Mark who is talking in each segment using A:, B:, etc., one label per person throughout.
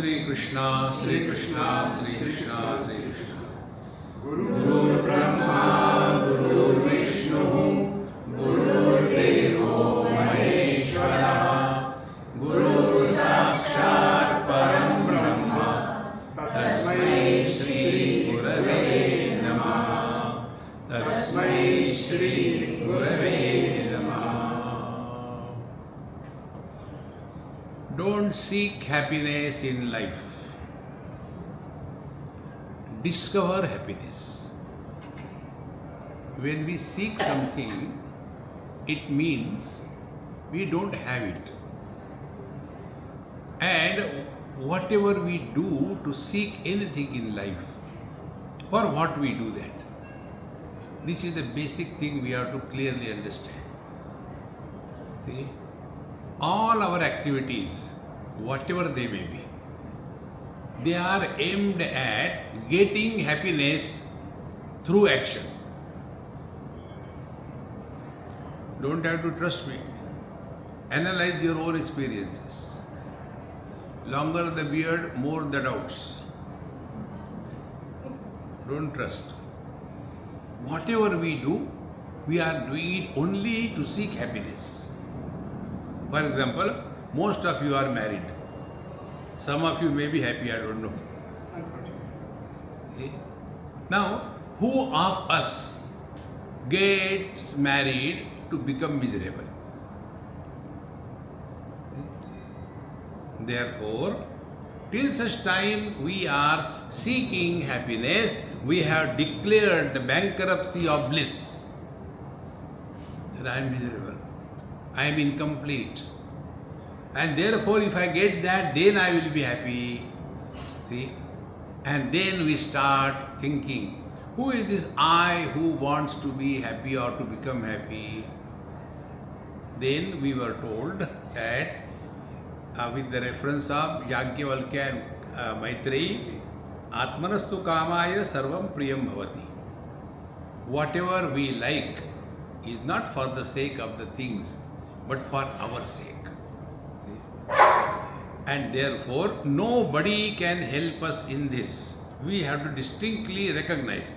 A: Sri Krishna, Sri Krishna, Sri Krishna, Sri Krishna. Guru Brahma, Guru Vishnu, Guru Devo Maheshwara, Guru Sakshat Param Brahma, Tasmai Shri Gurave Namah, Tasmai Shri Gurave Namah. Don't seek happiness in life. Discover happiness. When we seek something, it means we don't have it. And whatever we do to seek anything in life, for what we do that, this is the basic thing we have to clearly understand. See? All our activities, whatever they may be, they are aimed at getting happiness through action. Don't have to trust me. Analyze your own experiences. Longer the beard, more the doubts. Don't trust. Whatever we do, we are doing it only to seek happiness. For example, most of you are married. Some of you may be happy, I don't know. Okay. Now, who of us gets married to become miserable? Therefore, till such time we are seeking happiness, we have declared the bankruptcy of bliss. That I am miserable, I am incomplete. And therefore, if I get that, then I will be happy. See? And then we start thinking, who is this I who wants to be happy or to become happy? Then we were told that with the reference of Yajnavalkya and Maitreyi, Atmanastu Kamaya Sarvam Priyam Bhavati. Whatever we like is not for the sake of the things, but for our sake. And therefore, nobody can help us in this. We have to distinctly recognize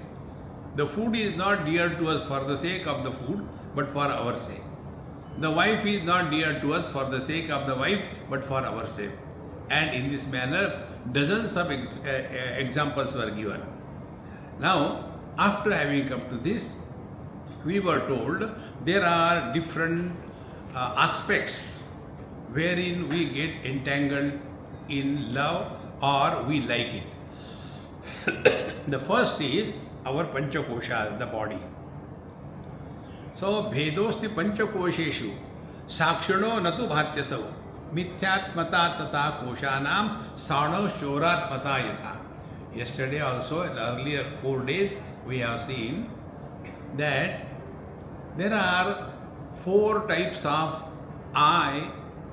A: the food is not dear to us for the sake of the food, but for our sake. The wife is not dear to us for the sake of the wife, but for our sake. And in this manner, dozens of examples were given. Now, after having come to this, we were told there are different aspects wherein we get entangled in love or we like it. The first is our Panchakoshas, the body. So, Bhedosti Panchakosheshu Sakshano Natu Bhatyasav Mithyatmata Tata Koshanam Sano Shoratmata Yatha. Yesterday also, in earlier 4 days, we have seen that there are 4 types of I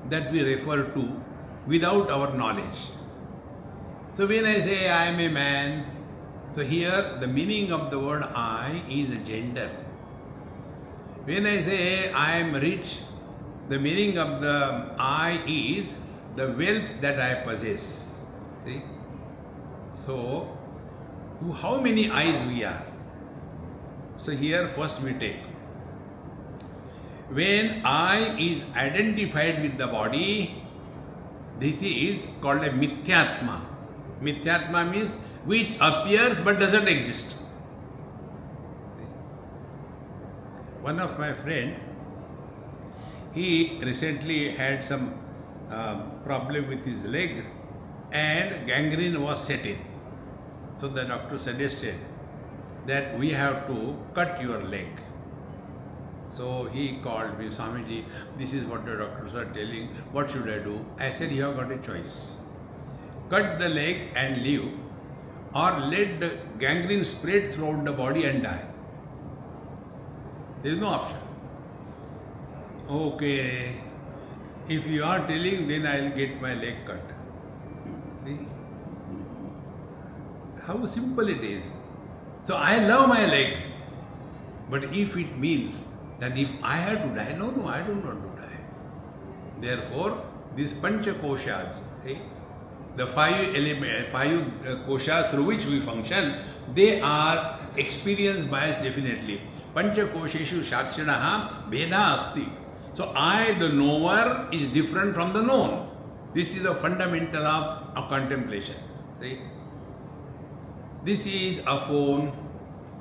A: that we refer to without our knowledge. So when I say I am a man, so here the meaning of the word I is gender. When I say I am rich, the meaning of the I is the wealth that I possess. See? So, how many eyes we are? So here first we take. When I is identified with the body, this is called a mithyatma. Mithyatma means which appears but doesn't exist. One of my friend, he recently had some problem with his leg and gangrene was set in. So the doctor suggested that we have to cut your leg. So he called me, Swamiji, this is what the doctors are telling, what should I do? I said, you have got a choice. Cut the leg and leave, or let the gangrene spread throughout the body and die. There is no option. Okay, if you are telling, then I will get my leg cut. See? How simple it is. So I love my leg, but if it means that if I have to die, no, I don't want to die. Therefore, these Panchakoshas, see, The five koshas through which we function, they are experienced by us definitely. Pancha kosheshu shakshanaha veda asti. So I, the knower, is different from the known. This is the fundamental of contemplation. See? This is a phone,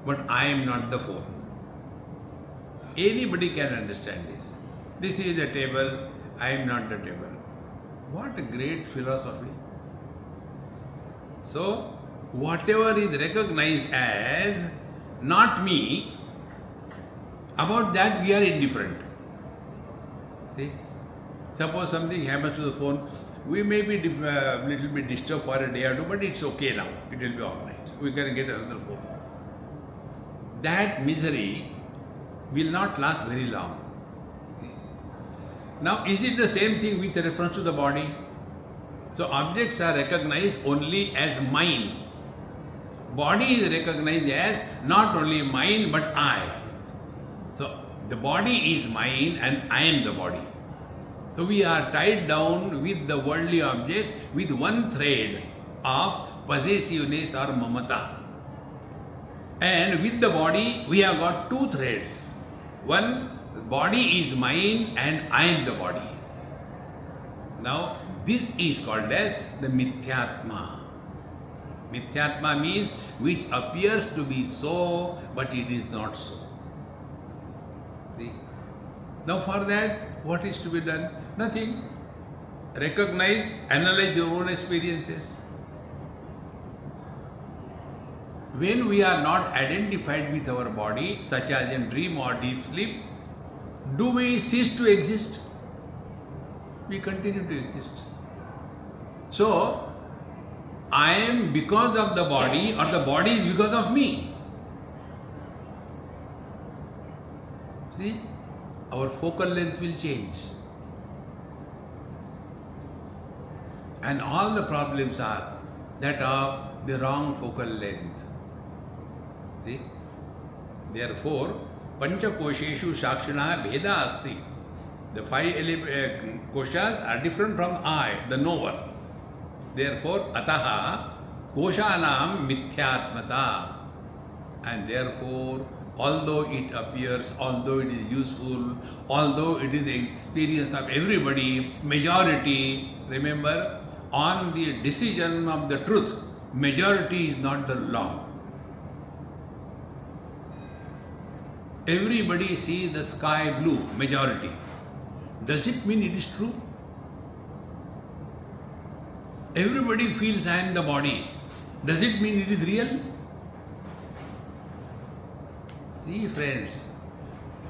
A: but I am not the phone. Anybody can understand this. This is a table, I am not the table. What a great philosophy. So, whatever is recognized as not me, about that we are indifferent. See? Suppose something happens to the phone, we may be little bit disturbed for a day or two, but it's okay now. It will be alright. We can get another phone. That misery will not last very long. Now, is it the same thing with reference to the body? So, objects are recognized only as mine. Body is recognized as not only mine but I. So, the body is mine and I am the body. So, we are tied down with the worldly objects with one thread of possessiveness or mamata. And with the body, we have got two threads. One, the body is mine and I am the body. Now, this is called as the Mithyatma. Mithyatma means which appears to be so, but it is not so. See? Now, for that, what is to be done? Nothing. Recognize, analyze your own experiences. When we are not identified with our body, such as in dream or deep sleep, do we cease to exist? We continue to exist. So, I am because of the body or the body is because of me. See, our focal length will change. And all the problems are that of the wrong focal length. See? Therefore, Pancha kosheshu shakshana veda asti. The five koshas are different from I, the knower. Therefore, ataha koshanam mithyatmata. And therefore, although it appears, although it is useful, although it is the experience of everybody, majority, remember, on the decision of the truth, majority is not the law. Everybody sees the sky blue, majority. Does it mean it is true? Everybody feels I am the body. Does it mean it is real? See, friends,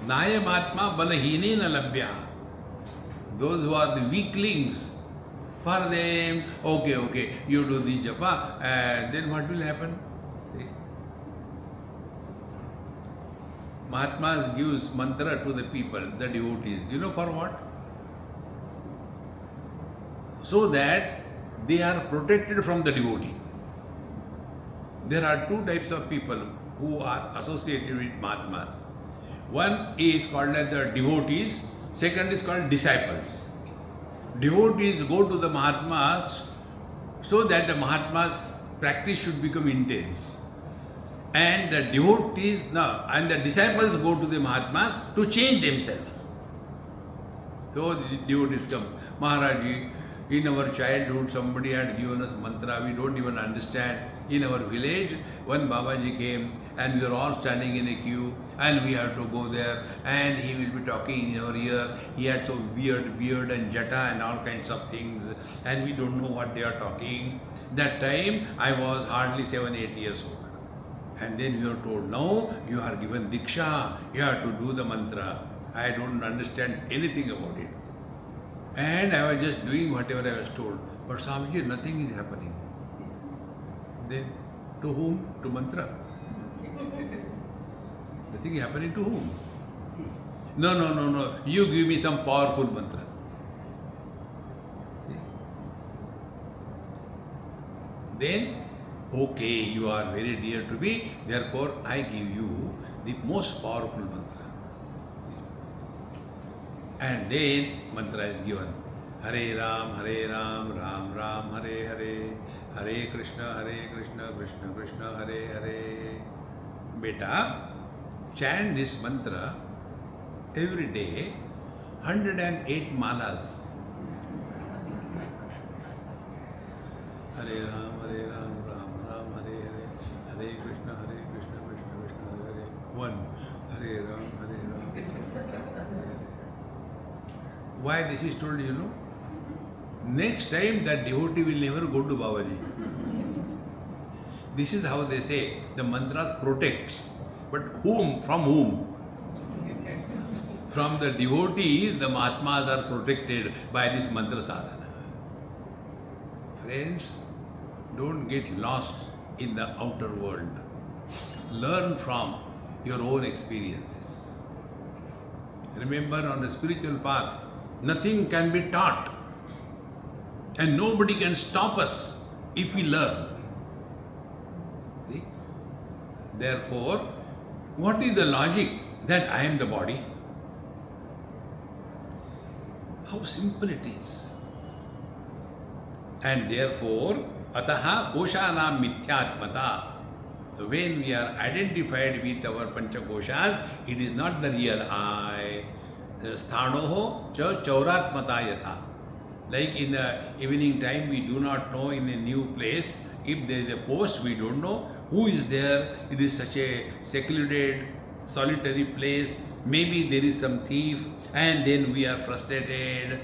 A: Nayam Atma Balahine Labhya. Those who are the weaklings, for them, okay, you do the japa, then what will happen? See? Mahatmas gives mantra to the people, the devotees. You know for what? So that they are protected from the devotee. There are two types of people who are associated with Mahatmas. One is called as the devotees, second is called disciples. Devotees go to the Mahatmas so that the Mahatma's practice should become intense. And the devotees, and the disciples go to the Mahatmas to change themselves. So the devotees come, Maharaji, in our childhood somebody had given us mantra, we don't even understand. In our village, one Babaji came and we were all standing in a queue and we had to go there and he will be talking in our ear. He had so weird beard and jata and all kinds of things and we don't know what they are talking. That time I was hardly 7-8 years old. And then we were told, no, you are given diksha, you have to do the mantra. I don't understand anything about it. And I was just doing whatever I was told. But Swamiji, nothing is happening. Then, to whom? To mantra. Nothing is happening to whom? No. You give me some powerful mantra. See? Then, okay, you are very dear to me, therefore I give you the most powerful mantra. And then mantra is given. Hare Ram, Ram Ram, Hare Hare, Hare Krishna, Krishna Krishna, Hare Hare. Beta, chant this mantra every day, 108 malas. Hare Ram, Ram Ram, Hare Hare, Hare Krishna, Krishna Krishna, Hare Hare. One, Hare Ram, Hare Hare. Why this is told, you know? Next time that devotee will never go to Babaji. This is how they say the mantras protects. But whom? From whom? From the devotees, the Mahatmas are protected by this mantra sadhana. Friends, don't get lost in the outer world. Learn from your own experiences. Remember, on the spiritual path, nothing can be taught. And nobody can stop us if we learn. See? Therefore, what is the logic that I am the body? How simple it is. And therefore, ataha koshanam mithyatmata. When we are identified with our panchakoshas, it is not the real I. Sthanoho cha chauratmata yatha. Like in the evening time, we do not know in a new place. If there is a post, we don't know who is there. It is such a secluded, solitary place. Maybe there is some thief, and then we are frustrated,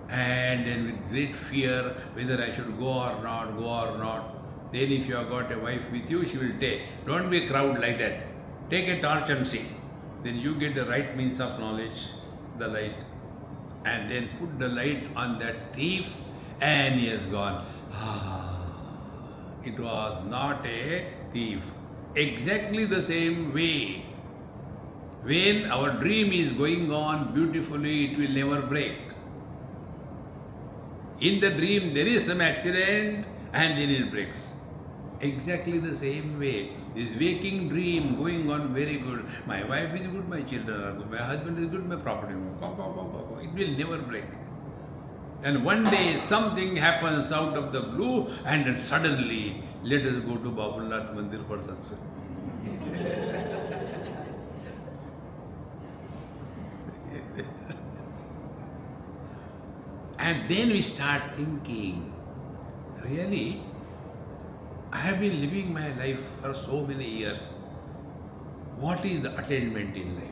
A: and then with great fear whether I should go or not. Then if you have got a wife with you, she will take. Don't be a crowd like that. Take a torch and see. Then you get the right means of knowledge, the light. And then put the light on that thief, and he has gone. It was not a thief. Exactly the same way. When our dream is going on beautifully, it will never break. In the dream, there is some accident, and then it breaks. Exactly the same way. This waking dream going on very good. My wife is good, my children are good, my husband is good, my property is good. It will never break. And one day something happens out of the blue, and then suddenly let us go to Babulnath Mandir for satsang. And then we start thinking, really, I have been living my life for so many years. What is the attainment in life?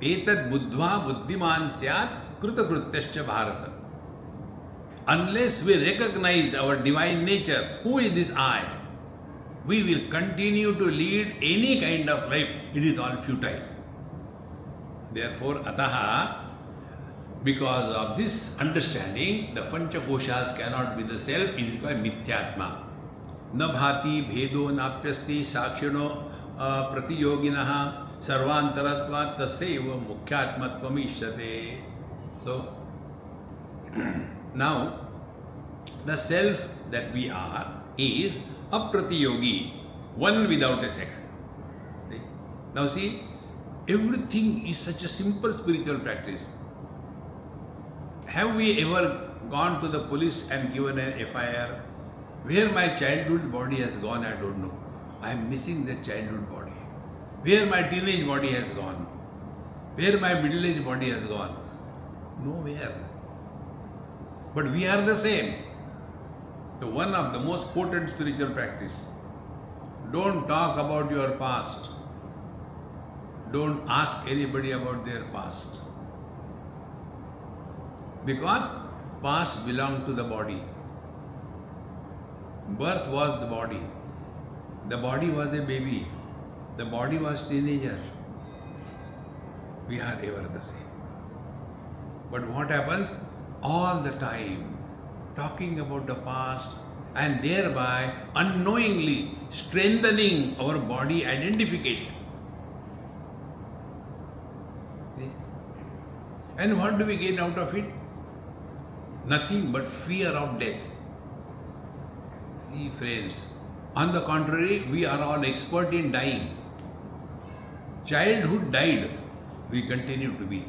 A: Etad buddhva buddhiman syat krutakrutyaschya bharata. Unless we recognize our divine nature, who is this I? We will continue to lead any kind of life. It is all futile. Therefore, ataha, because of this understanding, the panchakoshas cannot be the self. It is called mithyatma. Na bhati bhedo napyasti sakshino pratiyoginaha sarvantaratva taseva mukhyatmatvam ishyate. So, now, the self that we are is apratiyogi, one without a second. See? Now see, everything is such a simple spiritual practice. Have we ever gone to the police and given an FIR? Where my childhood body has gone, I don't know. I am missing that childhood body. Where my teenage body has gone? Where my middle-aged body has gone? Nowhere. But we are the same. So one of the most potent spiritual practice. Don't talk about your past. Don't ask anybody about their past. Because past belongs to the body. Birth was the body. The body was a baby. The body was teenager. We are ever the same. But what happens? All the time talking about the past and thereby unknowingly strengthening our body identification. See? And what do we gain out of it? Nothing but fear of death. See, friends, on the contrary, we are all expert in dying. Childhood died. we continue to be.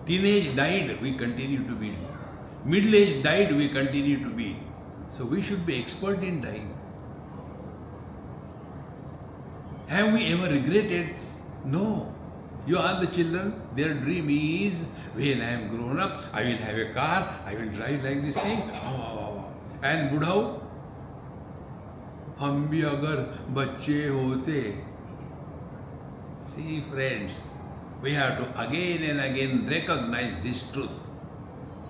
A: Teenage died, we continue to be. Middle age died, we continue to be. So we should be expert in dying. Have we ever regretted? No. You ask the children, their dream is, when I am grown up, I will have a car, I will drive like this thing. And बुढ़ाऊ, हम भी अगर बच्चे होते. See friends, we have to again and again recognize this truth,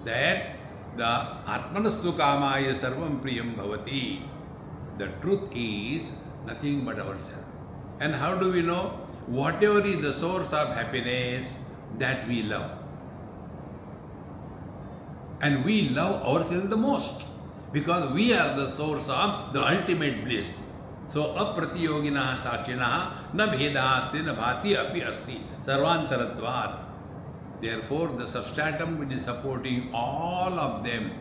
A: that the Atmanastu Kamaya Sarvam Priyam Bhavati. The truth is nothing but ourselves. And how do we know? Whatever is the source of happiness, that we love. And we love ourselves the most, because we are the source of the ultimate bliss. So, apratiyogina sakshina na bhedasti na bhati api asti sarvantaratvat. Therefore, the substratum which is supporting all of them,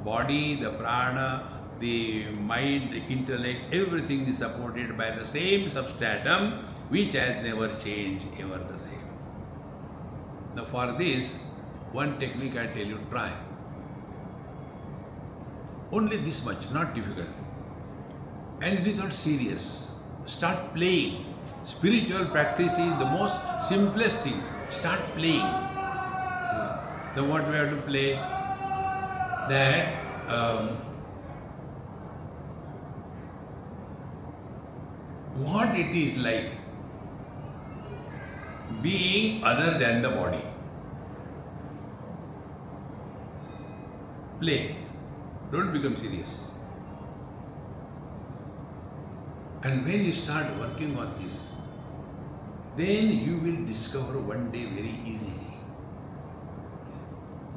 A: body, the prana, the mind, the intellect, everything is supported by the same substratum which has never changed, ever the same. Now for this, one technique I tell you, try. Only this much, not difficult. And it is not serious. Start playing. Spiritual practice is the most simplest thing. Start playing. Then what we have to play? That what it is like being other than the body. Play. Don't become serious. And when you start working on this, then you will discover one day very easily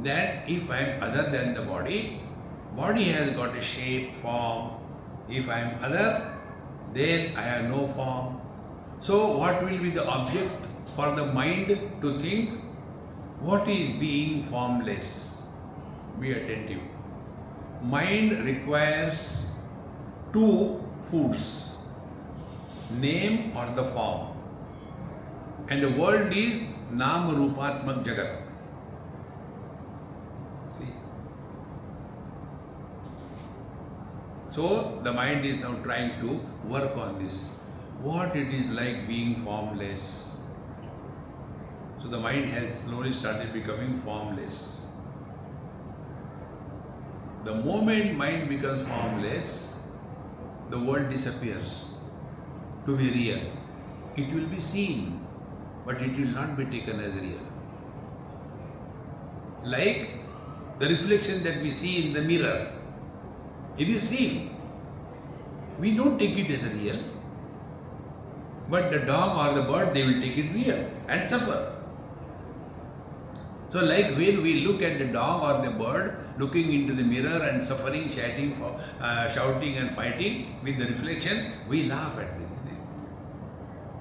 A: that if I am other than the body, body has got a shape, form. If I am other, then I have no form. So what will be the object for the mind to think? What is being formless? Be attentive. Mind requires two foods, name or the form. And the world is Nam Rupatmak Jagat. See? So the mind is now trying to work on this. What it is like being formless. So the mind has slowly started becoming formless. The moment mind becomes formless, the world disappears to be real. It will be seen, but it will not be taken as real. Like the reflection that we see in the mirror, it is seen. We don't take it as real, but the dog or the bird, they will take it real and suffer. So like when we look at the dog or the bird looking into the mirror and suffering, shouting and fighting with the reflection, we laugh at this.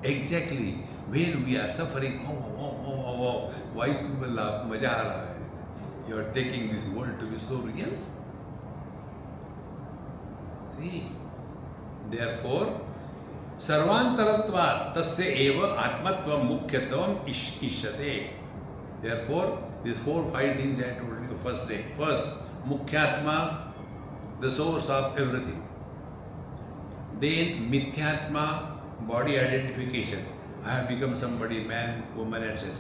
A: Exactly when we are suffering, why is people laugh? Maja aa raha hai. You are taking this world to be so real. See, therefore, sarvantaratvat tasya eva atmatvam mukhyatvam ishyate. Therefore, these 4-5 things I told you first day. First, Mukhyatma, the source of everything. Then Mithyatma, body identification. I have become somebody, man, woman, etc.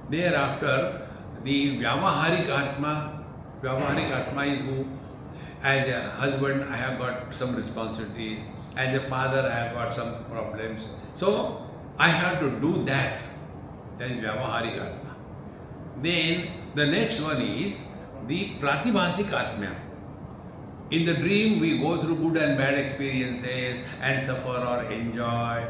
A: Thereafter, the Vyavaharik Atma. Vyavaharik Atma is who? As a husband, I have got some responsibilities. As a father, I have got some problems. So, I have to do that. That is Vyavaharik Atma. Then the next one is the Pratibhasik Atma. In the dream, we go through good and bad experiences and suffer or enjoy.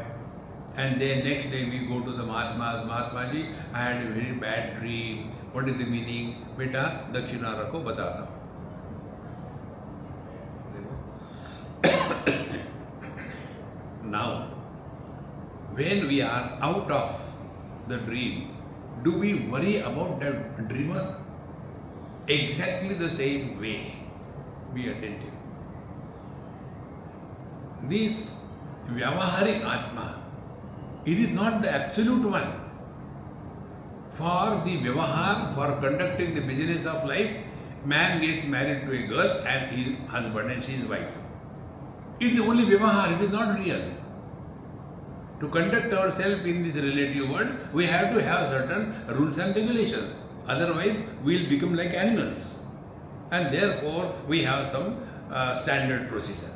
A: And then next day we go to the Mahatmas. Mahatmaji, I had a very bad dream. What is the meaning? Beta, Dakshinara ko batata hu. Now, when we are out of the dream, do we worry about that dreamer? Exactly the same way. Be attentive. This Vyavaharik Atma, it is not the absolute one. For the vyavahar, for conducting the business of life, man gets married to a girl and he is husband and she is wife. It is only vyavahar, it is not real. To conduct ourselves in this relative world, we have to have certain rules and regulations. Otherwise, we will become like animals. And therefore, we have some standard procedure.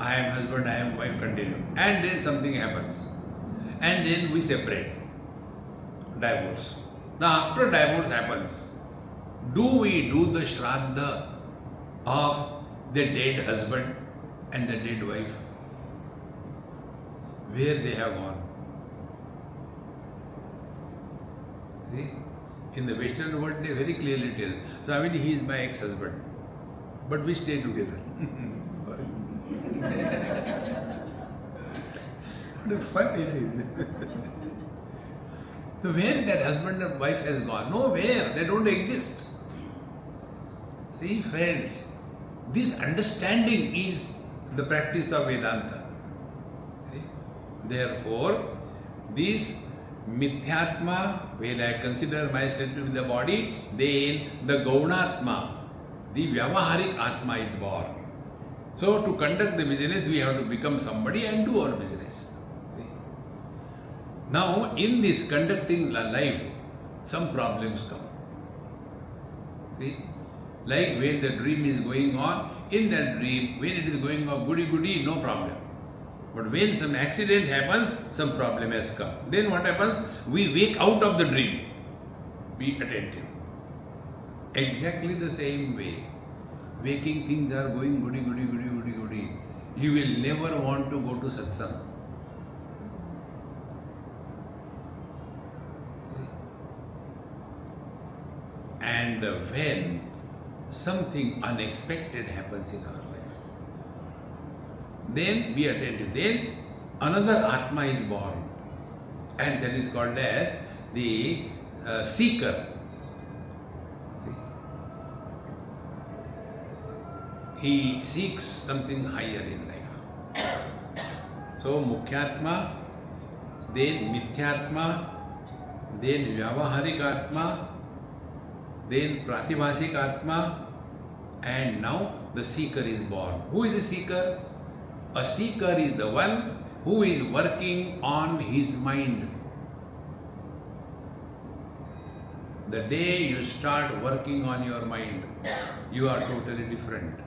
A: I am husband, I am wife, continue. And then something happens. And then we separate. Divorce. Now, after divorce happens, do we do the shraddha of the dead husband and the dead wife? Where they have gone? See? In the Western world, they very clearly tell. So, I mean, he is my ex-husband. But we stay together. What a fun it is. So, where that husband and wife has gone? Nowhere. They don't exist. See, friends, this understanding is the practice of Vedanta. See? Therefore, this Mithyatma, when I consider myself to be the body, then the Gaunatma, the Vyavaharik Atma is born. So, to conduct the business, we have to become somebody and do our business. See? Now, in this conducting life, some problems come. See? Like when the dream is going on, in that dream, when it is going on goody, no problem. But when some accident happens, some problem has come. Then what happens? We wake out of the dream. Be attentive. Exactly the same way. Waking things are going goody. You will never want to go to satsang. And when something unexpected happens in our life, then be attentive. Then another Atma is born, and that is called as the seeker. He seeks something higher in life. So, Mukhyatma, then Mithyatma, then Vyavaharik Atma, then Pratibhasik Atma, and now the seeker is born. Who is the seeker? A seeker is the one who is working on his mind. The day you start working on your mind, you are totally different.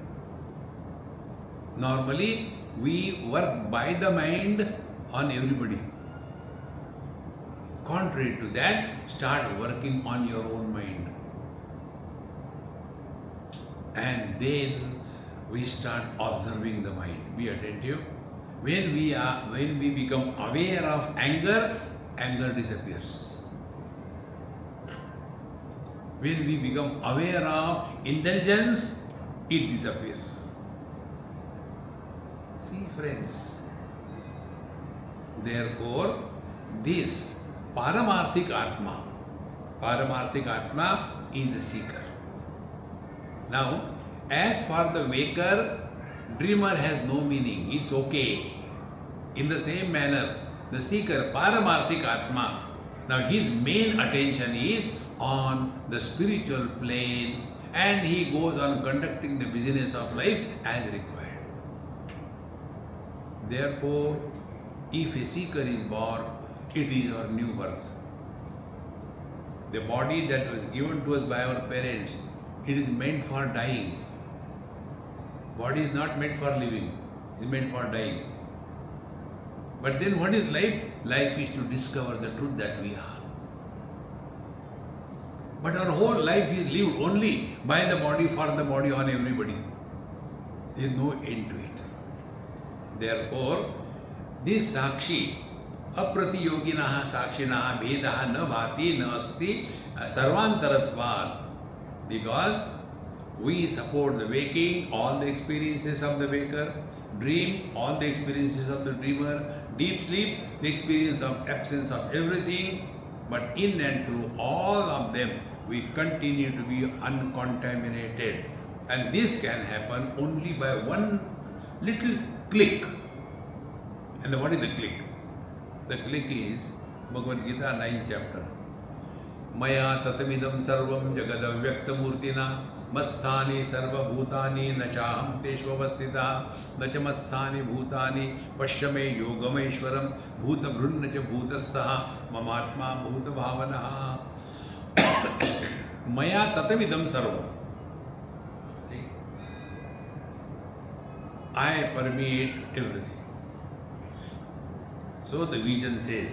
A: Normally, we work by the mind on everybody. Contrary to that, start working on your own mind. And then we start observing the mind. Be attentive. When we become aware of anger, anger disappears. When we become aware of indulgence, it disappears. See, friends. Therefore, this Paramarthik Atma is the seeker. Now, as for the waker, dreamer has no meaning. It's okay. In the same manner, the seeker, Paramarthik Atma, now his main attention is on the spiritual plane, and he goes on conducting the business of life as required. Therefore, if a seeker is born, it is our new birth. The body that was given to us by our parents, it is meant for dying. Body is not meant for living, it is meant for dying. But then what is life? Life is to discover the truth that we are. But our whole life is lived only by the body, for the body, on everybody. There is no end to it. Therefore, this Sakshi, Apratiyoginaha Sakshinaha Vedaha Na Bhati Na Asti Sarvantaratvad, because we support the waking, all the experiences of the waker, dream, all the experiences of the dreamer, deep sleep, the experience of absence of everything, but in and through all of them, we continue to be uncontaminated. And this can happen only by one little click. And what is the click? The click is Bhagavad Gita 9th chapter. Maya tatamidam sarvam jagadavyaktamurtina masthani sarvabhutani na chaham teshvavastita na cha masthani bhutani pashyame yogameshwaram bhuta brunna cha bhutastaha mamatma bhuta bhavanaha. Maya tatamidam sarvam. I permeate everything. So the vision says,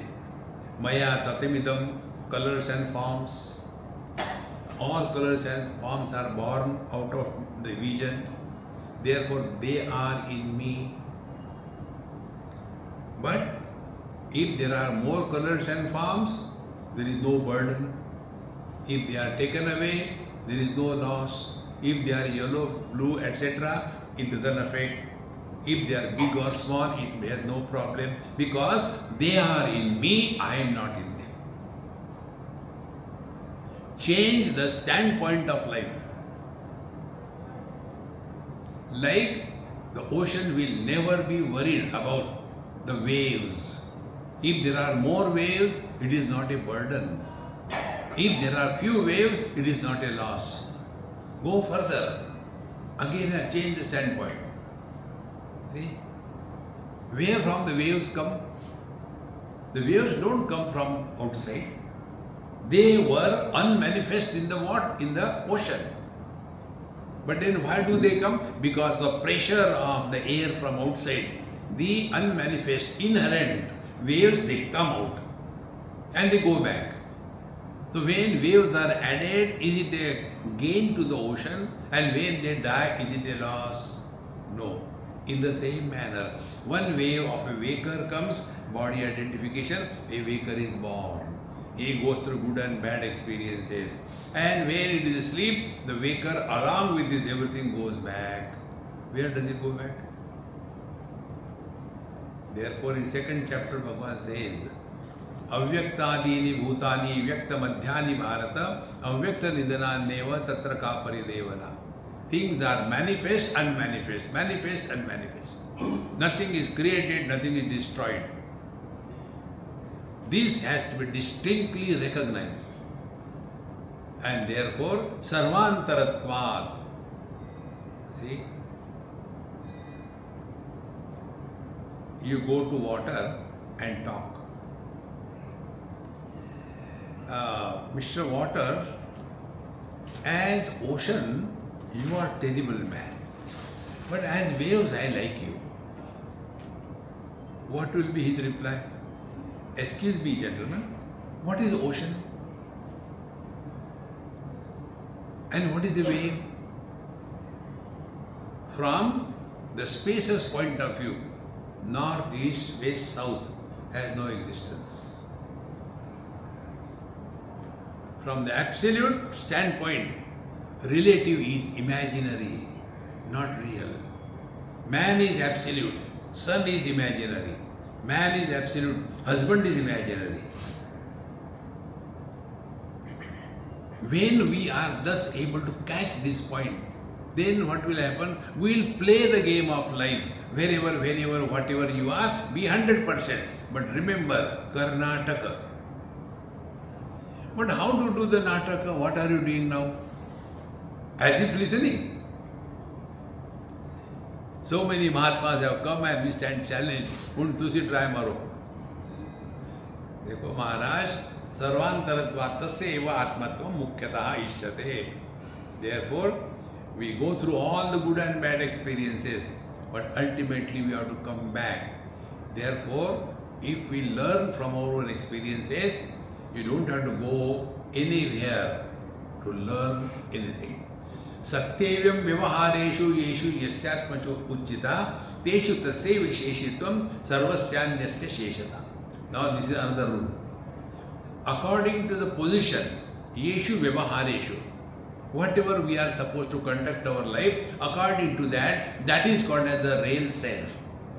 A: Maya tatamidam, colors and forms. All colors and forms are born out of the vision. Therefore, they are in me. But if there are more colors and forms, there is no burden. If they are taken away, there is no loss. If they are yellow, blue, etc., it doesn't affect. If they are big or small, it has no problem because they are in me, I am not in them. Change the standpoint of life. Like the ocean will never be worried about the waves. If there are more waves, it is not a burden. If there are few waves, it is not a loss. Go further. Again, change the standpoint. See? Where from the waves come? The waves don't come from outside. They were unmanifest in the what? In the ocean. But then why do they come? Because the pressure of the air from outside, the unmanifest, inherent waves, they come out and they go back. So when waves are added, is it a gain to the ocean? And when they die, is it a loss? No. In the same manner, one wave of a waker comes, body identification, a waker is born. He goes through good and bad experiences. And when it is asleep, the waker along with this everything goes back. Where does it go back? Therefore in second chapter Bhagavan says, Avyaktadini bhutani vyakta madhyani bharata avyakta nidananneva tatra ka paridevana. Things are manifest, unmanifest, manifest, unmanifest. Nothing is created, nothing is destroyed. This has to be distinctly recognized. And therefore, sarvantaratvad. See? You go to water and talk. Mr. Water, as ocean, you are terrible man. But as waves, I like you. What will be his reply? Excuse me, gentlemen, what is ocean? And what is the wave? From the spacious point of view, north, east, west, south has no existence. From the absolute standpoint, relative is imaginary, not real. Man is absolute, sun is imaginary. Man is absolute, husband is imaginary. When we are thus able to catch this point, then what will happen? We will play the game of life. Wherever, whenever, whatever you are, be 100%. But remember, Karnataka. But how to do the Nataka? What are you doing now? As if listening. So many Mahatmas have come and we stand challenged. Wouldn't you try maro? देखो महाराज सर्वांतरत्वात् तस्य एव आत्मत्वं मुख्यतः इष्यते. Therefore, we go through all the good and bad experiences, but ultimately we have to come back. Therefore, if we learn from our own experiences, you don't have to go anywhere to learn anything. Satyevyam vyavahareshu yeshu yasyatmacho ujjita teshu tasya visheshitvam sarvasyanyasya sheshata. Now this is another rule. According to the position, yeshu vyavahareshu, whatever we are supposed to conduct our life, according to that, that is called as the real self.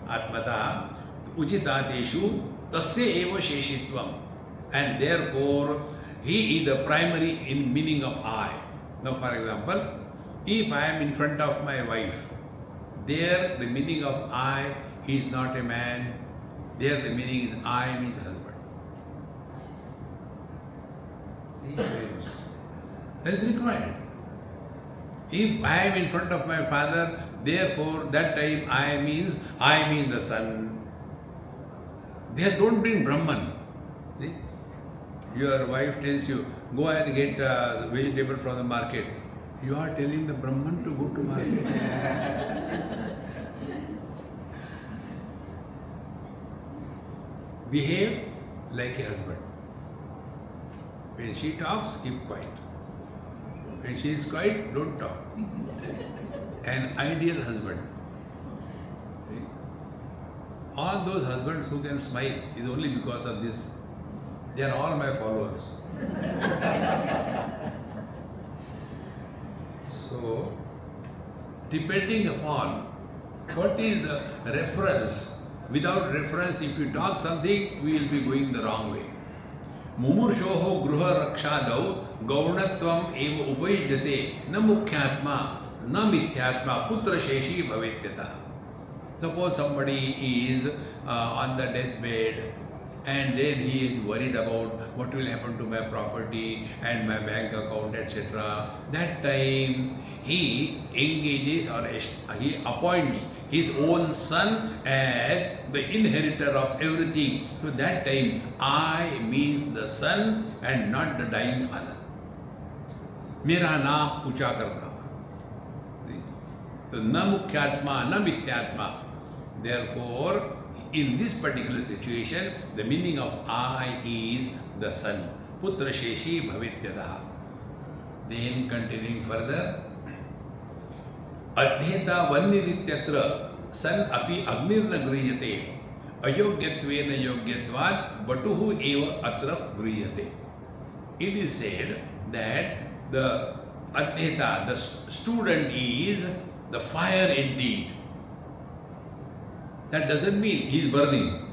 A: Atmata ujitateshu tasya eva sheshitvam. And therefore, he is the primary in meaning of I. Now for example, if I am in front of my wife, there the meaning of I is not a man, there the meaning is I am his husband. See? He claims. That is required. If I am in front of my father, therefore that time I means the son. They don't bring Brahman. See? Your wife tells you, go and get vegetable from the market. You are telling the Brahman to go to market. Behave like a husband. When she talks, keep quiet. When she is quiet, don't talk. An ideal husband. All those husbands who can smile is only because of this. They are all my followers. So, depending upon what is the reference, without reference, if you talk something, we will be going the wrong way. Mumurshoho gruha rakshadau gaunatvam eva upayjate na mukhyatma na mithyatma putra sheshi bhavetyata. Suppose somebody is on the deathbed and then he is worried about what will happen to my property and my bank account, etc. That time he engages or he appoints his own son as the inheritor of everything. So that time I means the son and not the dying father. Mera naam ucha karna. So na mukhyatma, na mithyatma. Therefore, in this particular situation, the meaning of I is the son. Putra sheshi bhavityadaha. Then continuing further, adhyeta vannirityatra san api agnirna griyate ayogyatvena yogyatvat batuhu eva atra griyate. It is said that the adhyeta, the student, is the fire indeed. That doesn't mean he is burning.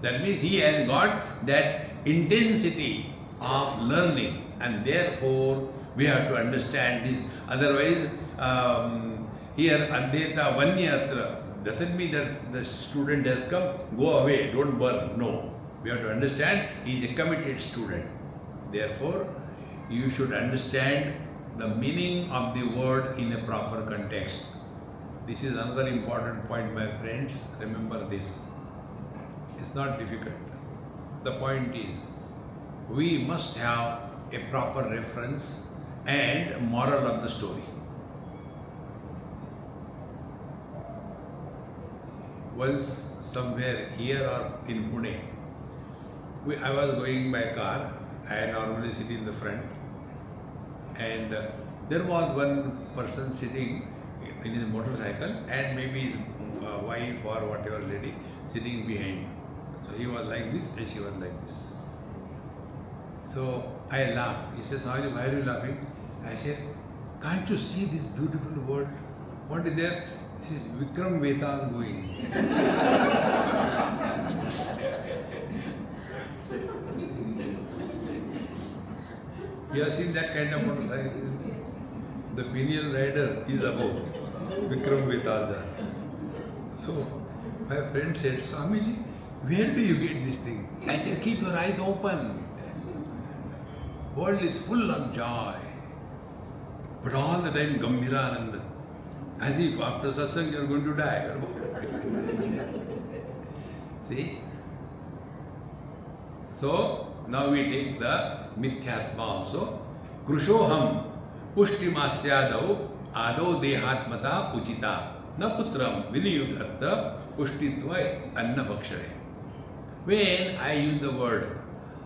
A: That means he has got that intensity of learning, and therefore we have to understand this. Otherwise, here Adhyeta Vanyatra doesn't mean that the student has come, go away, don't burn. No. We have to understand he is a committed student. Therefore, you should understand the meaning of the word in a proper context. This is another important point, my friends. Remember this. It's not difficult. The point is, we must have a proper reference and moral of the story. Once somewhere here or in Pune, I was going by car. I normally sit in the front, and there was one person sitting in his motorcycle, and maybe his wife or whatever lady sitting behind. So he was like this and she was like this. So I laughed. He says, why are you laughing? I said, can't you see this beautiful world? What is there? This is Vikram Vedal going. You have seen that kind of motorcycle? The pineal rider is above. Vikram Vedal. So my friend said, Swamiji, where do you get this thing? I said, keep your eyes open. World is full of joy. But all the time Gambhira Ananda. As if after satsang you are going to die. See? So now we take the Mithyatma also. Krushoham pushtimasyadau ado dehatmata uchita na putram viniyudatta pushtitva anna bhakshare. When I use the word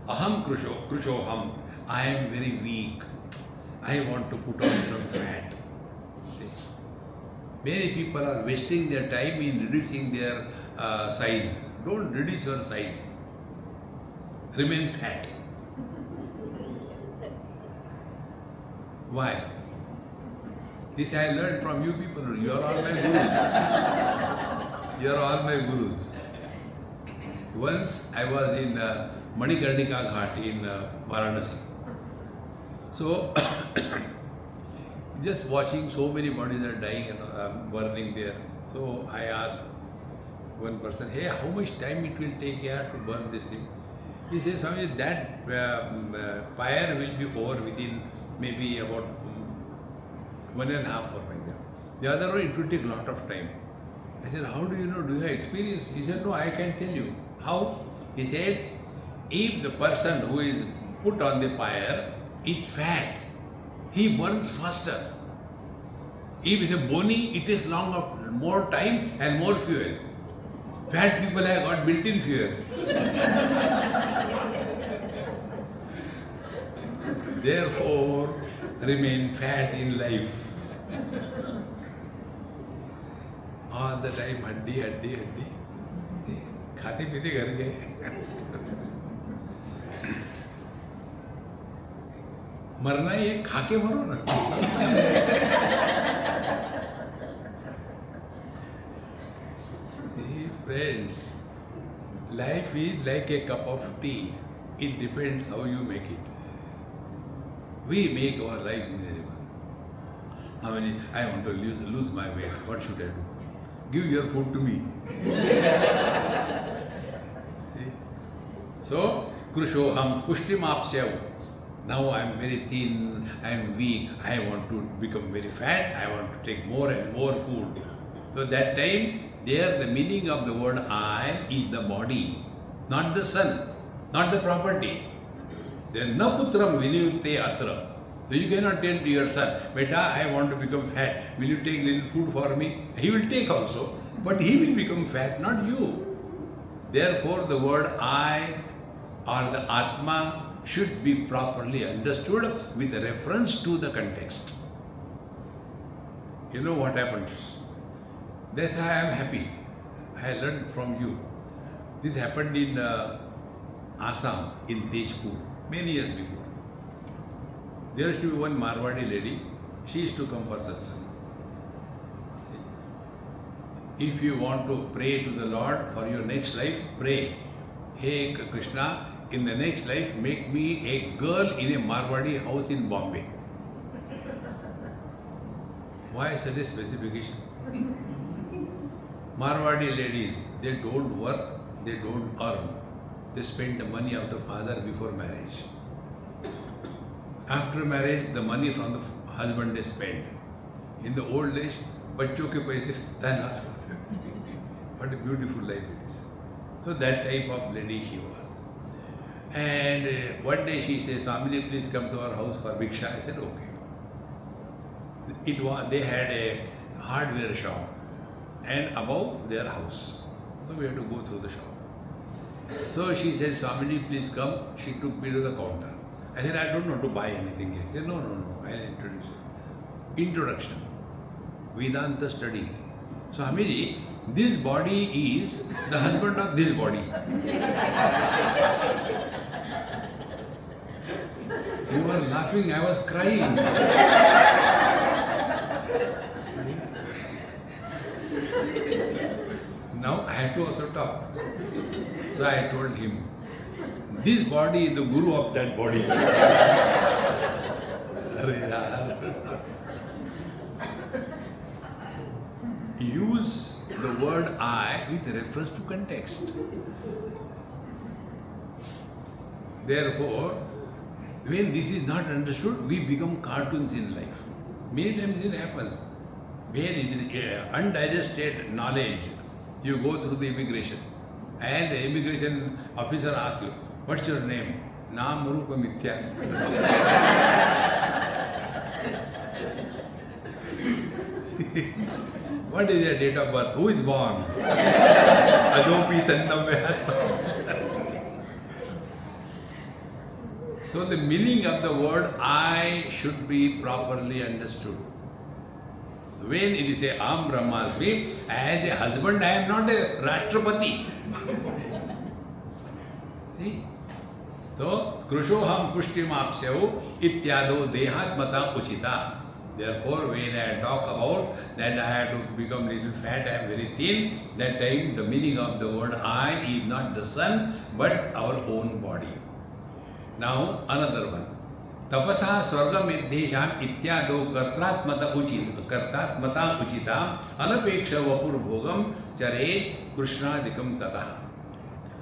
A: aham krushoham, I am very weak. I want to put on some fat. Many people are wasting their time in reducing their size. Don't reduce your size. Remain fat. Why? This I learned from you people. You are all my gurus. You are all my gurus. Once I was in Manikarnika Ghat in Varanasi. So, just watching so many bodies are dying and burning there. So I asked one person, hey, how much time it will take here to burn this thing? He says, Swami, that fire will be over within maybe about 1.5 hours like that. The other one, it will take a lot of time. I said, how do you know? Do you have experience? He said, no, I can tell you. How? He said, if the person who is put on the fire is fat, he burns faster. If it's a bony, it takes more time and more fuel. Fat people have got built-in fuel. Therefore, remain fat in life. All the time, haddi, haddi, haddi. खाते पीते घर गए. मरना ही है, खा के मरो ना. See, friends, life is like a cup of tea. It depends how you make it. We make our life miserable. I want to lose my weight. What should I do? Give your food to me. So, Krushoham Pushtimapsyav. Now I am very thin, I am weak, I want to become very fat, I want to take more and more food. So that time, there the meaning of the word I is the body, not the son, not the property. Then na putram vinayute atra. So you cannot tell to your son, beta, I want to become fat, will you take little food for me? He will take also, but he will become fat, not you. Therefore the word I or the Atma should be properly understood with reference to the context. You know what happens? That's why I am happy. I learned from you. This happened in Assam, in Tejpur, many years before. There used to be one Marwadi lady, she used to come for satsang. If you want to pray to the Lord for your next life, pray, Hey Krishna, in the next life, make me a girl in a Marwadi house in Bombay. Why such a specification? Marwadi ladies, they don't work, they don't earn. They spend the money of the father before marriage. After marriage, the money from the husband is spent. In the old days, bachcho ke paise tanas. What a beautiful life it is. So that type of lady she was. And one day she said, Swami, please come to our house for Bhiksha. I said, okay. They had a hardware shop and above their house. So we had to go through the shop. So she said, Swami, please come. She took me to the counter. I said, I don't want to buy anything. He said, no, I'll introduce you. Introduction. Vedanta study. Swamiji, this body is the husband of this body. You were laughing, I was crying. Now I have to also talk. So I told him, this body is the guru of that body. Use the word I with reference to context. Therefore, when this is not understood, we become cartoons in life. Many times it happens. When it is undigested knowledge, you go through the immigration and the immigration officer asks you, what's your name? Naam Rupa Mithya. What is your date of birth? Who is born? Ajopi Sannam. So the meaning of the word I should be properly understood. When it is a Am Brahmasmi, as a husband I am not a Rashtrapati. See? So, Krushoham Pushtimapsyav ityado dehatmata uchita. Therefore, when I talk about that I have to become little fat, I am very thin, that time the meaning of the word I is not the sun, but our own body. Now, another one. Tapasa swargam iddhesham ityado kartatmata uchita anapeksha vapur bhogam chare krishnadikam tata.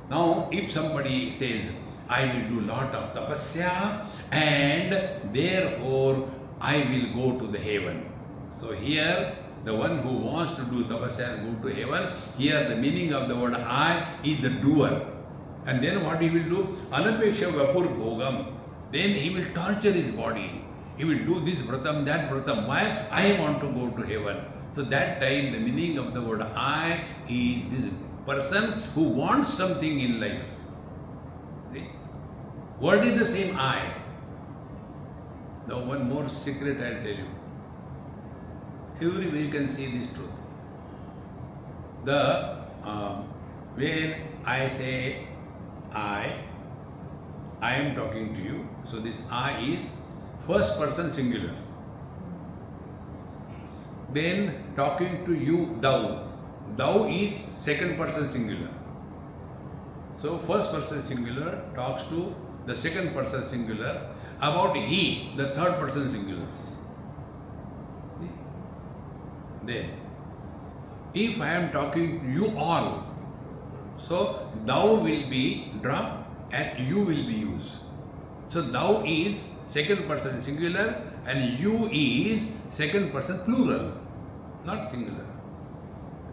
A: Now, if somebody says, I will do lot of tapasya and therefore I will go to the heaven. So here the one who wants to do tapasya and go to heaven, here the meaning of the word I is the doer. And then what he will do? Anapeksha vapur bhogam. Then he will torture his body. He will do this vratam, that vratam. Why? I want to go to heaven. So that time the meaning of the word I is this person who wants something in life. See? Word is the same I. Now one more secret I'll tell you. Everywhere you can see this truth. When I say I am talking to you. So this I is first person singular. Then talking to you, thou. Thou is second person singular. So first person singular talks to the second person singular about he, the third person singular. Then, if I am talking to you all, so thou will be dropped and you will be used. So thou is second person singular and you is second person plural, not singular.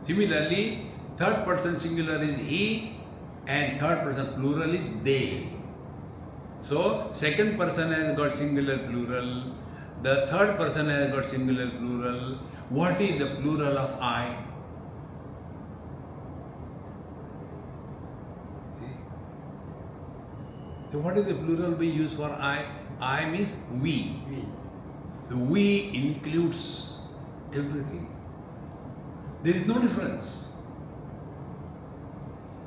A: Similarly, third person singular is he and third person plural is they. So second person has got singular plural, the third person has got singular plural. What is the plural of I? So what is the plural we use for I? I means we. The we includes everything. There is no difference.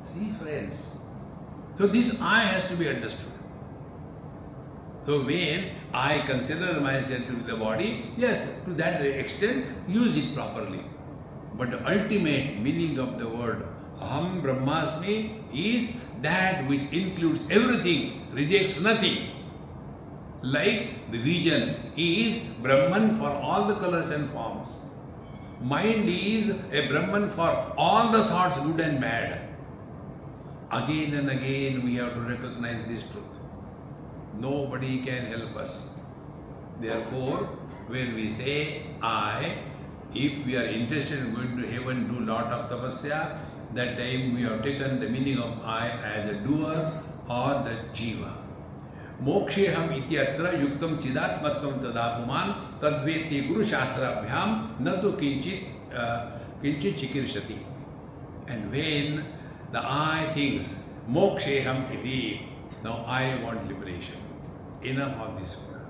A: See, friends. So this I has to be understood. So when I consider myself to be the body, yes, to that extent, use it properly. But the ultimate meaning of the word Aham Brahmasmi is that which includes everything, rejects nothing. Like the vision is Brahman for all the colors and forms. Mind is a Brahman for all the thoughts, good and bad. Again and again we have to recognize this truth. Nobody can help us. Therefore, when we say I, if we are interested in going to heaven, do lot of tapasya, that time we have taken the meaning of I as a doer or the jiva. Moksheham ityatra yuktam chidatmatvam tadapuman tadveti guru shastrabhyam natu kinchit chikirshati. And when the I thinks moksheham iti, now I want liberation. Enough of this world.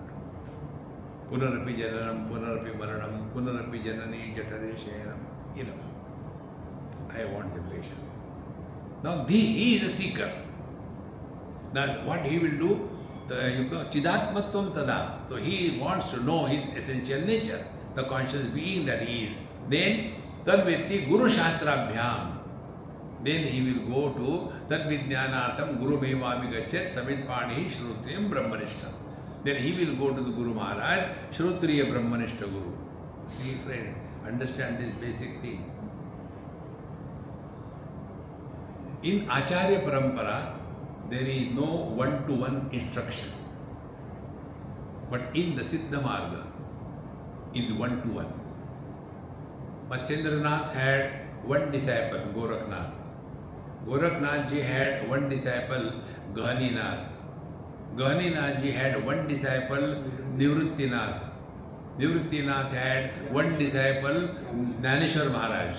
A: Punarapi jananam, punarapi maranam, punarapi janani jatare shayanam. Enough. I want liberation. Now he is a seeker. Now what he will do? Chidatmatvam tada. So he wants to know his essential nature, the conscious being that he is. Then tadvetti guru shastrabhyam. Then he will go to Tadvidyanartham Guru Mevami Gachet Samitpani Shrutriyam Brahmanishta. Then he will go to the Guru Maharaj, Shrutriya Brahmanishta Guru. See, friend, understand this basic thing. In Acharya Parampara, there is no one-to-one instruction. But in the Siddha Marga, is one-to-one. Matsyendranath had one disciple, Gorakhnath. Gorakhnath ji had one disciple, Gahaninath. Gahaninath ji had one disciple, Nivruttinath. Nivruttinath had one disciple, Jnaneshwar Maharaj.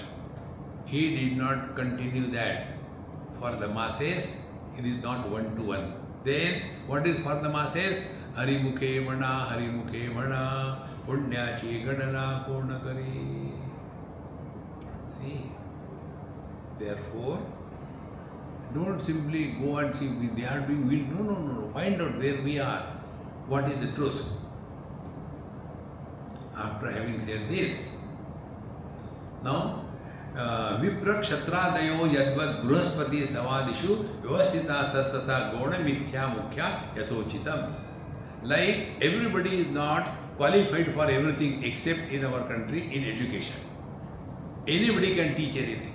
A: He did not continue that. For the masses, it is not one-to-one. Then, what is for the masses? Hari Mukhe Mana, Punya Gadana Purnakari. See? Therefore, don't simply go and see they are doing will. No. Find out where we are. What is the truth? After having said this, now Vipra Kshatradayo Yadvat Bruhaspati Savadishu Vyavasita Tastata Gona Mithya Mukhya Yathochitam. Like everybody is not qualified for everything except in our country in education. Anybody can teach anything.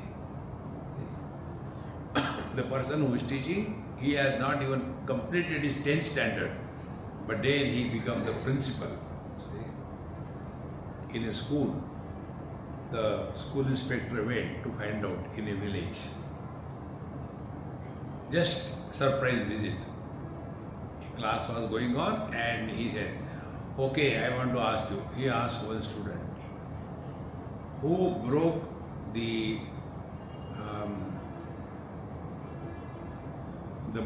A: The person who is teaching He has not even completed his 10th standard, but then he becomes the principal. See? In a school, the school inspector went to find out in a village. Just surprise visit. Class was going on and he said, okay, I want to ask you. He asked one student, who broke the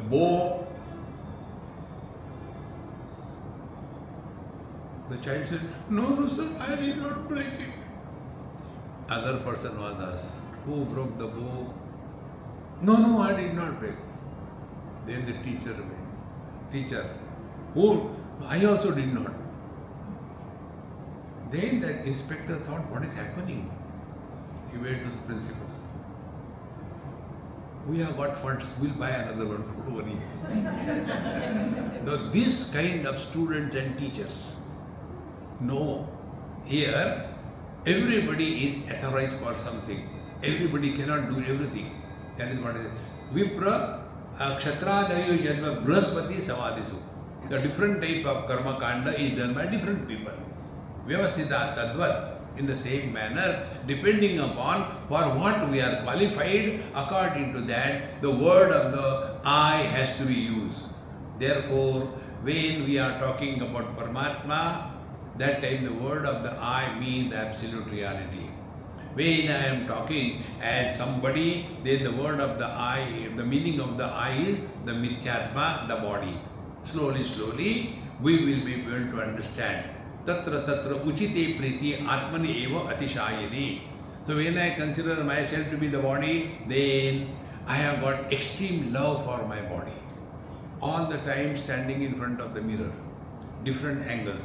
A: bow? The child said, no, sir, I did not break it. Other person was asked, who broke the bow? No, I did not break. Then the teacher went, teacher, who? I also did not. Then that inspector thought, what is happening? He went to the principal. We have got funds, we'll buy another one, don't worry. Now this kind of students and teachers know here everybody is authorized for something. Everybody cannot do everything. That is what it is. Vipra Kshatradayo Janma Brahaspati Savadisu. The different type of karma kanda is done by different people. Vyavasthita Tadvat. In the same manner, depending upon for what we are qualified, according to that, the word of the I has to be used. Therefore, when we are talking about Paramatma, that time the word of the I means absolute reality. When I am talking as somebody, then the word of the I, the meaning of the I is the Mithyatma, the body. Slowly, we will be able to understand. Tatra uchite priti atmani eva atishayani. So when I consider myself to be the body, then I have got extreme love for my body. All the time standing in front of the mirror, different angles,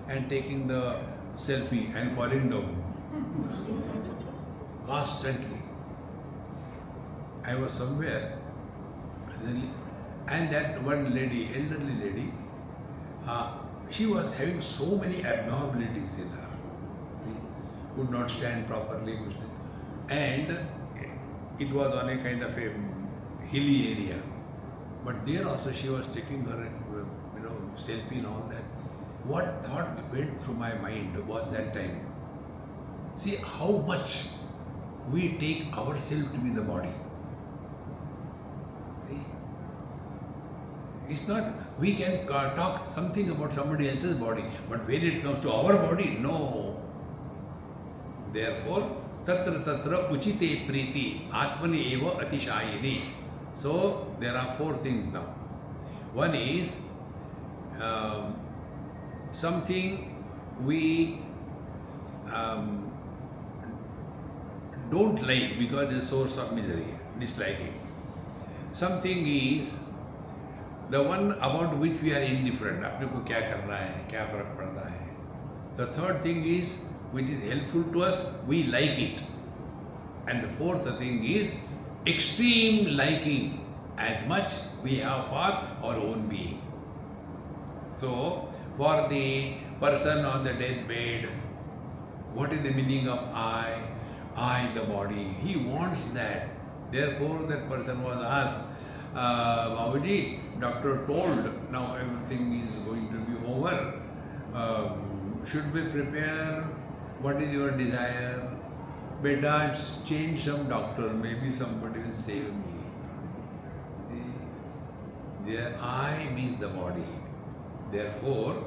A: and taking the selfie and falling down. Constantly. I was somewhere, and that one lady, elderly lady, she was having so many abnormalities in her. She could not stand properly, and it was on a kind of a hilly area. But there also she was taking her, selfie and all that. What thought went through my mind was that time. See how much we take ourselves to be the body. See, it's not. We can talk something about somebody else's body, but when it comes to our body, no. Therefore, tatra uchite priti atmani eva atishayini. So, there are four things now. One is something we don't like because it's a source of misery, disliking. Something is the one about which we are indifferent. अपने को क्या करना है, क्या फर्क पड़ता है. The third thing is which is helpful to us, we like it. And the fourth thing is extreme liking, as much we have for our own being. So, for the person on the deathbed, what is the meaning of I? I, the body. He wants that. Therefore, that person was asked, Babaji, doctor told, now everything is going to be over. Should we prepare? What is your desire? Beta, change some doctor. Maybe somebody will save me. The I means the body. Therefore,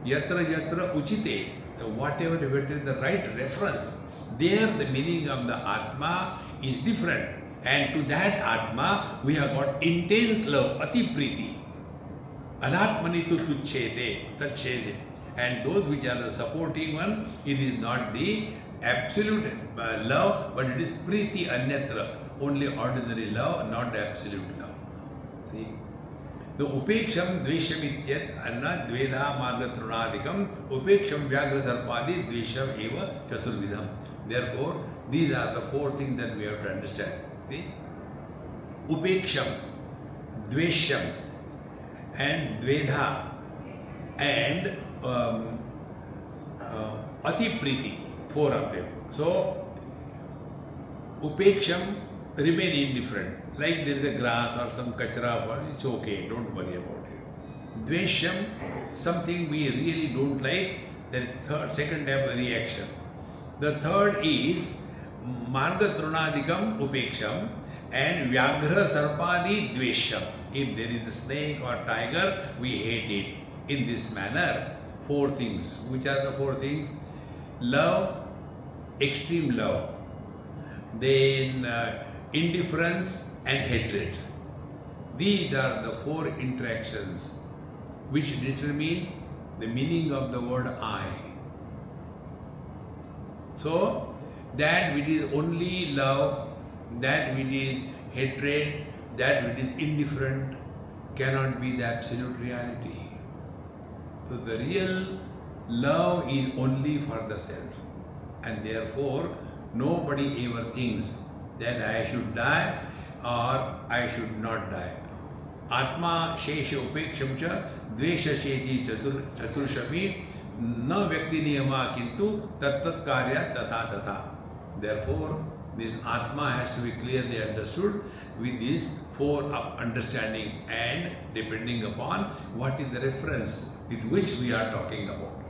A: yatra yatra uchite, whatever is the right reference, there the meaning of the Atma is different. And to that Atma, we have got intense love, ati priti. Anatmani tu tuchete, tachete. And those which are the supporting one, it is not the absolute love, but it is priti anyatra, only ordinary love, not absolute love. See? The upeksham dvesham ityat anna dvedha marga trunadikam upeksham vyagra sarpadi dvesham eva chaturvidham. Therefore, these are the four things that we have to understand. See? Upeksham, dvesham, and dvedha, and atipriti, four of them. So, upeksham, remain indifferent. Like there is a grass or some kachra, it's okay, don't worry about it. Dvesham, something we really don't like, then second type of reaction. The third is Marga Trunadikam Upeksham and Vyaghra Sarpadi Dvesham. If there is a snake or tiger, we hate it. In this manner, four things. Which are the four things? Love, extreme love, then indifference and hatred. These are the four interactions which determine the meaning of the word I. So, that which is only love, that which is hatred, that which is indifferent cannot be the absolute reality. So the real love is only for the self, and therefore nobody ever thinks that I should die or I should not die. Atma shesha upeksham cha dvesha sheti chaturshami na vyakti niyama kintu tat karya tatha tatha. Therefore, this Atma has to be clearly understood with these four understanding and depending upon what is the reference with which we are talking about.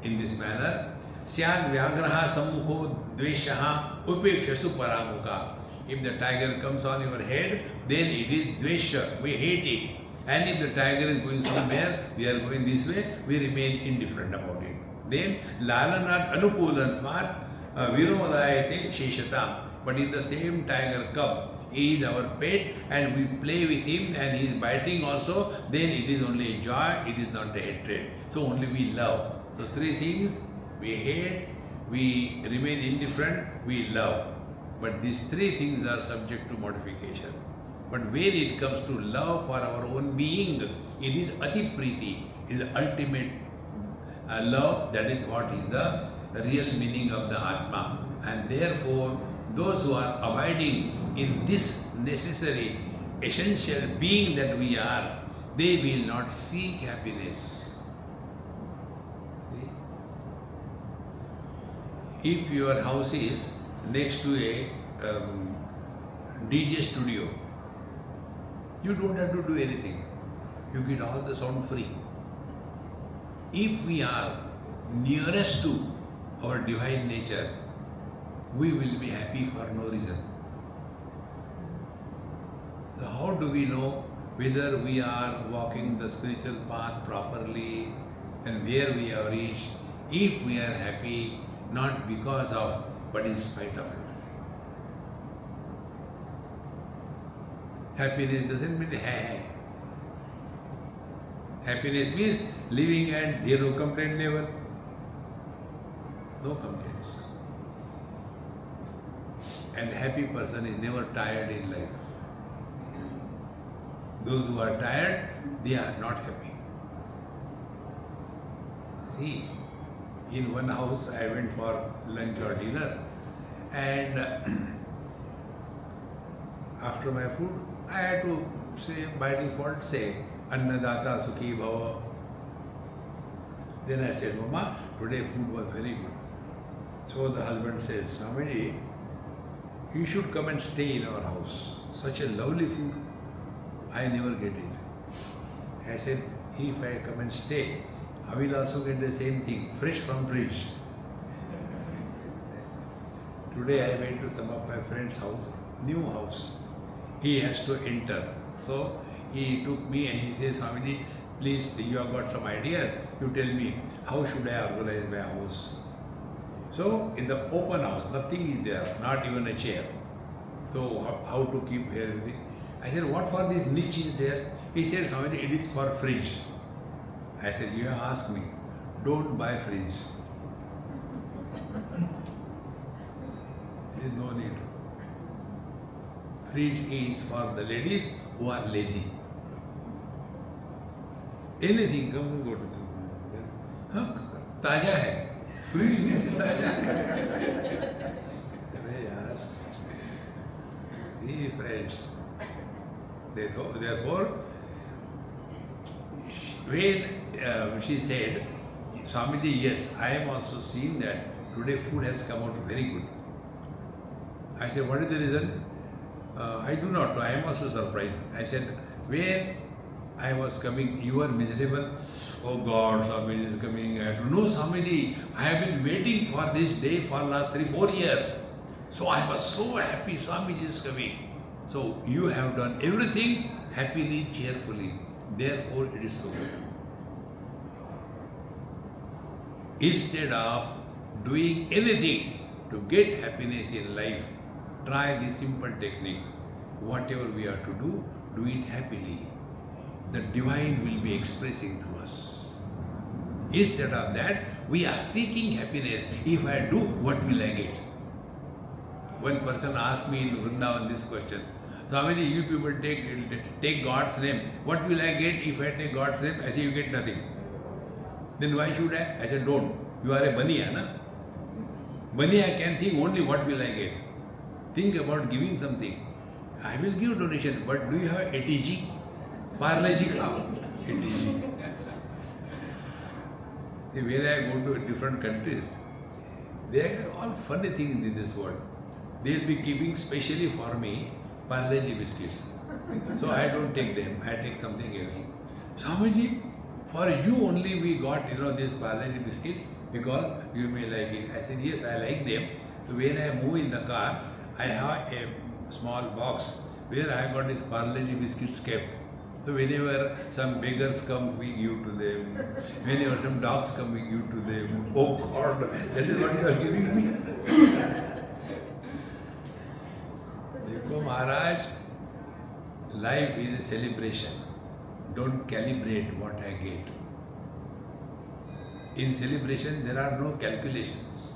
A: In this manner, Syad Vyagraha Sammukho Dveshaha Upekshasu Paramukha. If the tiger comes on your head, then it is Dvesha, we hate it. And if the tiger is going somewhere, we are going this way, we remain indifferent about it. Then Lalanat Anukulanat Virodayate Sheshatam. But if the same tiger cub is our pet and we play with him and he is biting also, then it is only joy, it is not the hatred. So only we love. So three things, we hate, we remain indifferent, we love. But these three things are subject to modification. But when it comes to love for our own being, it is Ati Priti, is the ultimate love. That is what is the real meaning of the Atma. And therefore, those who are abiding in this necessary, essential being that we are, they will not seek happiness. See? If your house is next to a DJ studio, you don't have to do anything. You get all the sound free. If we are nearest to our divine nature, we will be happy for no reason. So how do we know whether we are walking the spiritual path properly and where we have reached, if we are happy, not because of, but in spite of it? Happiness doesn't mean hai. Happiness means living at zero complaint level. No complaints. And a happy person is never tired in life. Those who are tired, they are not happy. See, in one house I went for lunch or dinner, and after my food, I had to say, by default, say, Annadata Sukhi Bhava. Then I said, Mama, today food was very good. So the husband says, Swamiji, you should come and stay in our house. Such a lovely food. I never get it. I said, if I come and stay, I will also get the same thing, fresh from fridge. Today I went to some of my friend's house, new house. He has to enter. So he took me and he says, Swamiji, please, you have got some ideas. You tell me, how should I organize my house? So in the open house, nothing is there, not even a chair. So how to keep everything? I said, what for this niche is there? He said, Swamiji, it is for fridge. I said, you have asked me, don't buy fridge. There is no need. Fridge is for the ladies who are lazy. Anything, come and go to the हाँ, ताजा है. Fridge में से ताजा है. अरे यार, ये friends. Therefore, when she said, Swamiji, yes, I am also seeing that today food has come out very good. I said, what is the reason? I do not know. I am also surprised. I said, when I was coming, you were miserable. Oh God, Swamiji is coming. I have to know Swamiji. I have been waiting for this day for last 3-4 years. So I was so happy Swamiji is coming. So you have done everything happily, cheerfully. Therefore it is so good. Instead of doing anything to get happiness in life, try this simple technique. Whatever we are to do it happily. The divine will be expressing through us. Instead of that, we are seeking happiness. If I do, what will I get? One person asked me in Vrindavan this question. Swamiji, you people take God's name. What will I get if I take God's name? I say, you get nothing. Then why should I? I said, don't. You are a baniya, na? Baniya can think only what will I get. Think about giving something. I will give donation, but do you have ATG? Parle-G khao. ATG. When I go to different countries, there are all funny things in this world. They will be keeping specially for me Parle-G biscuits. So I don't take them, I take something else. Swamiji, for you only we got these Parle-G biscuits because you may like it. I said, yes, I like them. So when I move in the car, I have a small box where I got these Parle-G biscuits kept. So whenever some beggars come, we give to them. Whenever some dogs come, we give to them. Oh God, that is what you are giving me. Dekho Maharaj, life is a celebration. Don't calibrate what I get. In celebration, there are no calculations.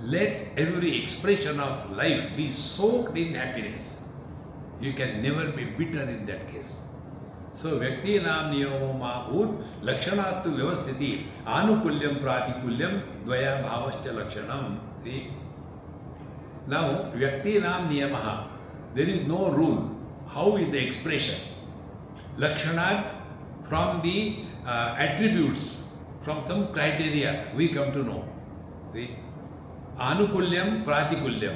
A: Let every expression of life be soaked in happiness. You can never be bitter in that case. So, Vyakti Nam Niyamo Mahut Lakshanatu Vyavasthiti Anukulyam Pratikulyam Dvaya Bhavascha Lakshanam. See? Now, Vyakti Nam Niyamaha. There is no rule. How is the expression? Lakshanat, from the attributes, from some criteria, we come to know. See? Anukulyam, Pratikulyam.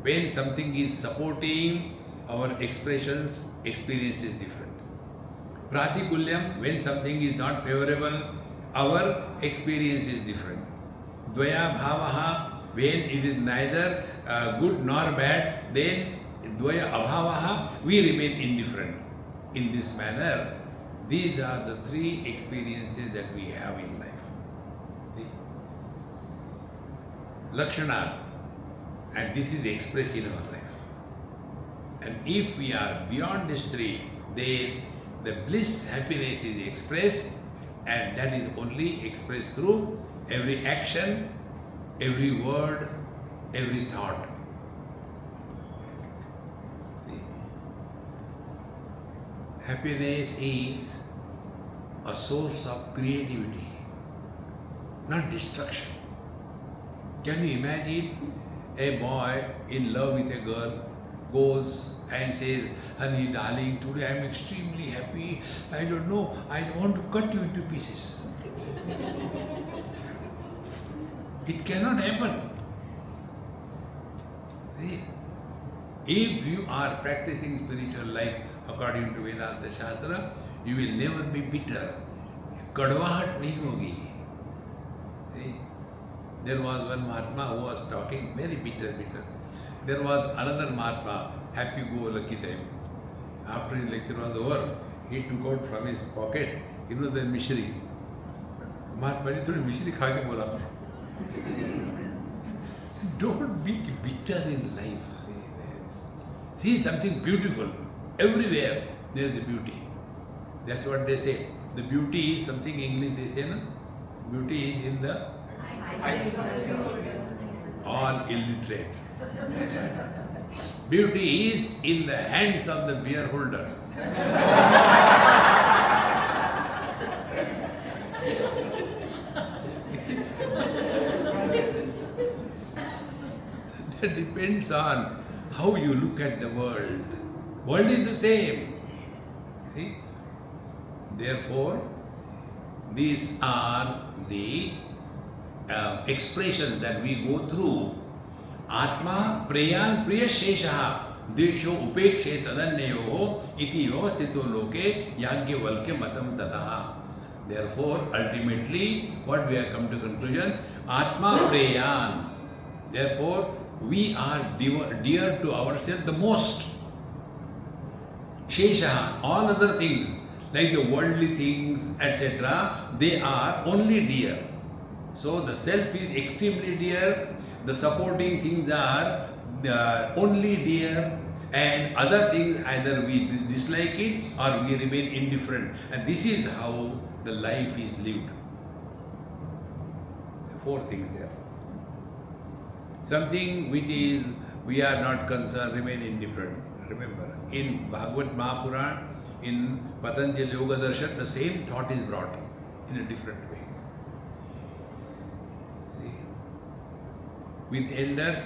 A: When something is supporting our expressions, experience is different. Pratikulyam, when something is not favorable, our experience is different. Dvaya Bhavaha, when it is neither good nor bad, then Dvaya Abhavaha, we remain indifferent. In this manner, these are the three experiences that we have in life. Lakshana, and this is expressed in our life. And if we are beyond these three, then the bliss, happiness is expressed, and that is only expressed through every action, every word, every thought. See? Happiness is a source of creativity, not destruction. Can you imagine a boy in love with a girl goes and says, honey, darling, today I am extremely happy. I don't know, I want to cut you into pieces. It cannot happen. See? If you are practicing spiritual life according to Vedanta Shastra, you will never be bitter. Kadwahat nahi hogi. See? There was one Mahatma who was talking very bitter. There was another Mahatma, happy-go-lucky time. After his lecture was over, he took out from his pocket, the mishri. Mahatma ji, thodi mishri kha ke bola. Don't be bitter in life. See something beautiful. Everywhere there is the beauty. That's what they say. The beauty is something in English they say, no? Beauty is in the all illiterate. Beauty is in the hands of the beer holder. That depends on how you look at the world. World is the same. See? Therefore, these are the expressions that we go through, Atma Prayan Priyasheshaha Desho Upekshe Tadanneyo iti Vyavastito Loke Yagyavalkya Matam Tataha. Therefore, ultimately, what we have come to conclusion, Atma Prayan. Therefore, we are dear to ourselves the most. Sheshaha, all other things, like the worldly things, etc., they are only dear. So the self is extremely dear, the supporting things are only dear, and other things either we dislike it or we remain indifferent. And this is how the life is lived. Four things there. Something which is we are not concerned, remain indifferent. Remember, in Bhagavad Mahapuran, in Patanjali Yoga Darshan, the same thought is brought in a different way. See? With elders,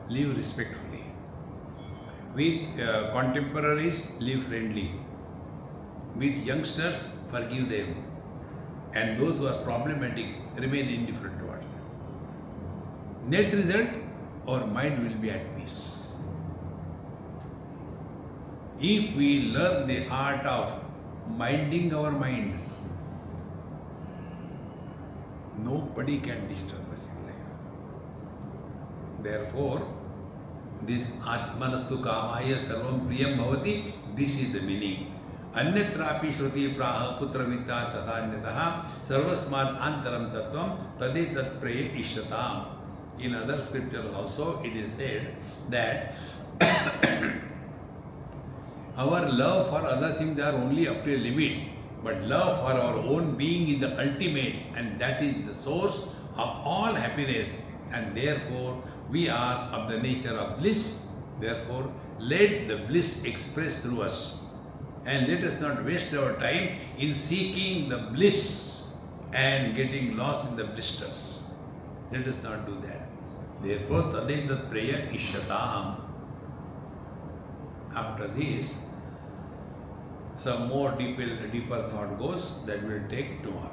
A: live respectfully. With contemporaries, live friendly. With youngsters, forgive them. And those who are problematic, remain indifferent towards them. Net result, our mind will be at peace. If we learn the art of minding our mind, nobody can disturb us in life. Therefore, this Atmanastu Kamaya Sarvam Priyam Bhavati, this is the meaning. Anyatrapi Shruti Praha Putra Vita Tathanyataha Sarvasmat Antaram Tattvam Tadetat Praye Ishtatam. In other scriptures also it is said that our love for other things are only up to a limit, but love for our own being is the ultimate, and that is the source of all happiness, and therefore we are of the nature of bliss. Therefore, let the bliss express through us, and let us not waste our time in seeking the bliss and getting lost in the blisters. Let us not do that. Therefore, Tadetat Praya Ishyatam. After this, some more deeper thought goes that we will take tomorrow.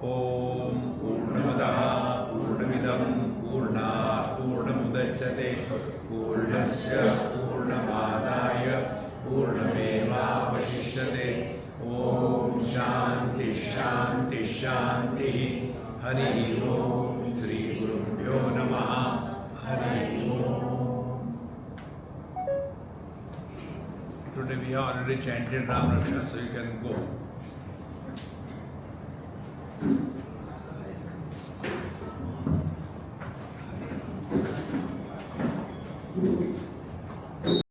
A: Om Purnamadaha Purnamidam Purna Purnamudachyate Purnasya Purnamadaya Purnameva Vashishyate. Om Shanti Shanti Shanti. Hari Om. Shri Gurubhyo Namaha. Hari Om. Today we have already chanted Ram Raksha, so you can go.